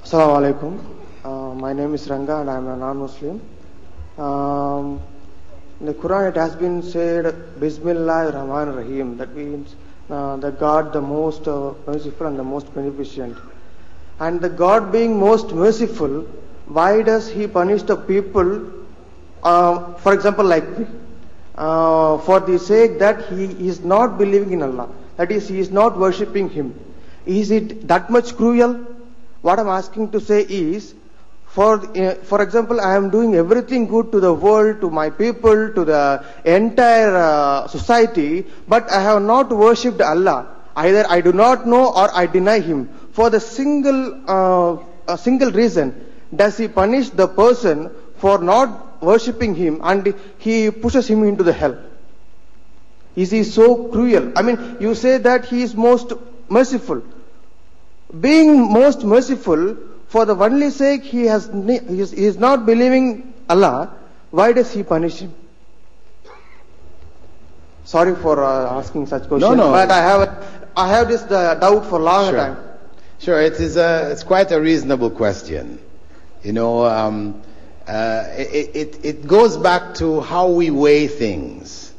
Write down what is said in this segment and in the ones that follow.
Assalamu alaikum. My name is Ranga and I am a non-Muslim. In the Quran it has been said, Bismillah Rahman Rahim. That means the God the most merciful and the most beneficent. And the God being most merciful, why does He punish the people, for example like me, for the sake that he is not believing in Allah? That is, he is not worshipping Him. Is it that much cruel? What I am asking to say is, for example, I am doing everything good to the world, to my people, to the entire society, but I have not worshipped Allah. Either I do not know or I deny Him. For the a single reason, does He punish the person for not worshipping Him and He pushes him into the hell? Is He so cruel? I mean, you say that He is most merciful. Being most merciful, for the only sake he is not believing Allah, why does He punish him? Sorry for asking such questions, but I have this doubt for a long time. Sure, it's quite a reasonable question. You know, it goes back to how we weigh things.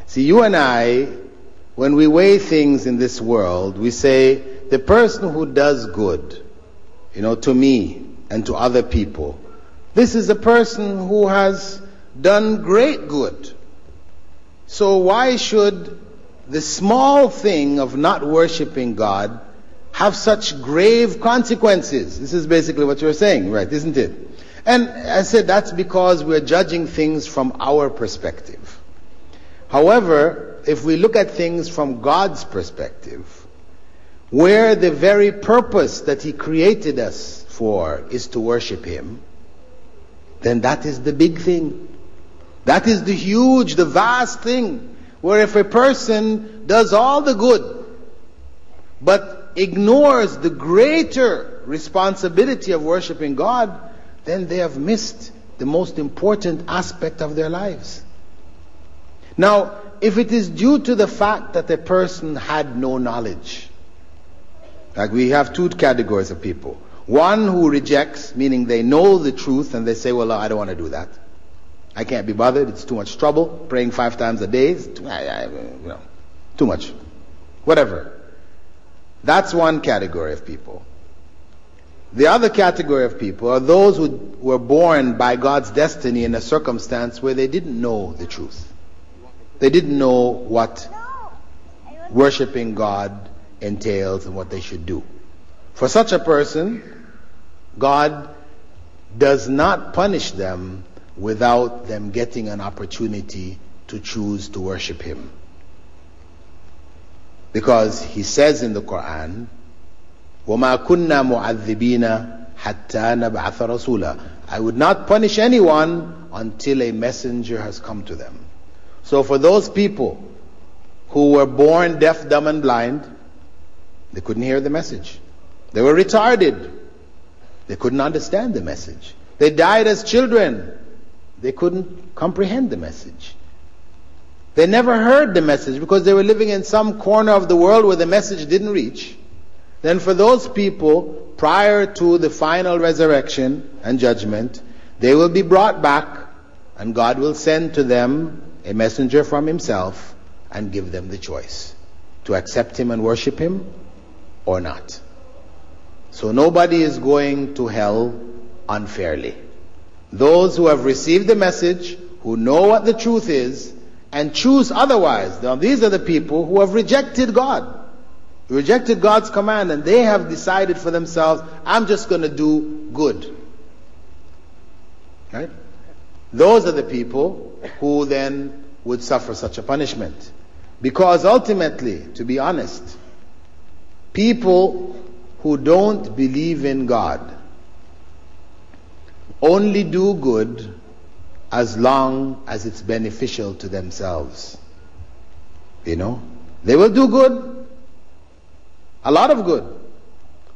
See, you and I, when we weigh things in this world, we say, the person who does good, you know, to me and to other people, this is a person who has done great good. So why should the small thing of not worshipping God have such grave consequences? This is basically what you're saying, right, isn't it? And I said that's because we're judging things from our perspective. However, if we look at things from God's perspective, where the very purpose that He created us for is to worship Him, then that is the big thing. That is the huge, the vast thing, where if a person does all the good, but ignores the greater responsibility of worshiping God, then they have missed the most important aspect of their lives. Now, if it is due to the fact that a person had no knowledge, like we have two categories of people. One who rejects, meaning they know the truth and they say, well, I don't want to do that. I can't be bothered, it's too much trouble. Praying 5 times a day is too much. Whatever. That's one category of people. The other category of people are those who were born by God's destiny in a circumstance where they didn't know the truth. They didn't know what worshiping God entails and what they should do. For such a person, God does not punish them without them getting an opportunity to choose to worship Him. Because He says in the Quran, وَمَا كُنَّا مُعَذِّبِينَ حَتَّى نَبْعَثَ رَسُولًا. I would not punish anyone until a messenger has come to them. So for those people who were born deaf, dumb and blind, they couldn't hear the message. They were retarded. They couldn't understand the message. They died as children. They couldn't comprehend the message. They never heard the message because they were living in some corner of the world where the message didn't reach. Then for those people, prior to the final resurrection and judgment, they will be brought back and God will send to them a messenger from Himself and give them the choice to accept Him and worship Him or not. So nobody is going to hell unfairly. Those who have received the message, who know what the truth is, and choose otherwise. Now these are the people who have rejected God. Rejected God's command, and they have decided for themselves, I'm just going to do good. Right? Those are the people who then would suffer such a punishment. Because ultimately, to be honest, people who don't believe in God only do good as long as it's beneficial to themselves. You know? They will do good, a lot of good.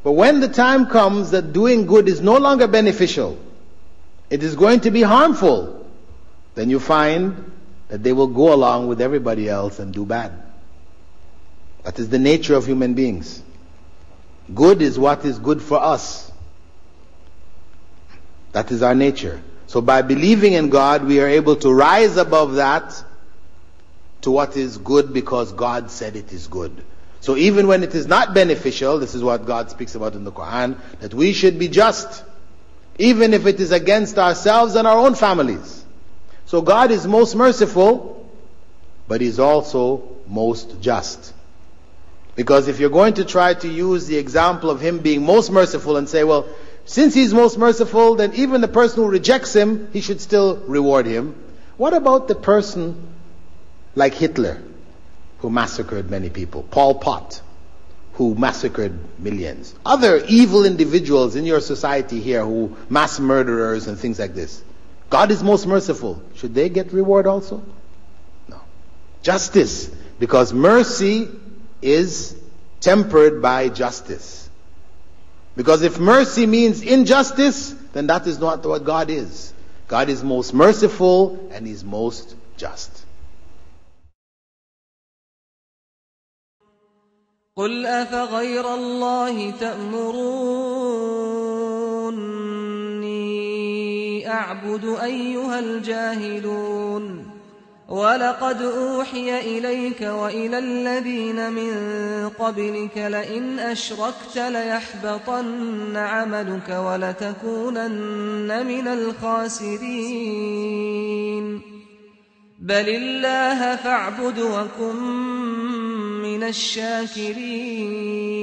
But when the time comes that doing good is no longer beneficial, it is going to be harmful, then you find that they will go along with everybody else and do bad. That is the nature of human beings. Good is what is good for us. That is our nature. So by believing in God, we are able to rise above that to what is good because God said it is good. So even when it is not beneficial, this is what God speaks about in the Quran, that we should be just, even if it is against ourselves and our own families. So God is most merciful, but He's also most just. Because if you're going to try to use the example of Him being most merciful and say, well, since He's most merciful, then even the person who rejects Him, He should still reward him. What about the person like Hitler, who massacred many people? Pol Pot, who massacred millions. Other evil individuals in your society here, who mass murderers and things like this. God is most merciful. Should they get reward also? No. Justice. Because mercy is tempered by justice. Because if mercy means injustice, then that is not what God is. God is most merciful and He's most just. قل أفغير الله تأمروني أعبد أيها الجاهلون ولقد أوحي إليك وإلى الذين من قبلك لئن أشركت ليحبطن عملك ولتكونن من الخاسرين بل الله فاعبد وكن من الشاكرين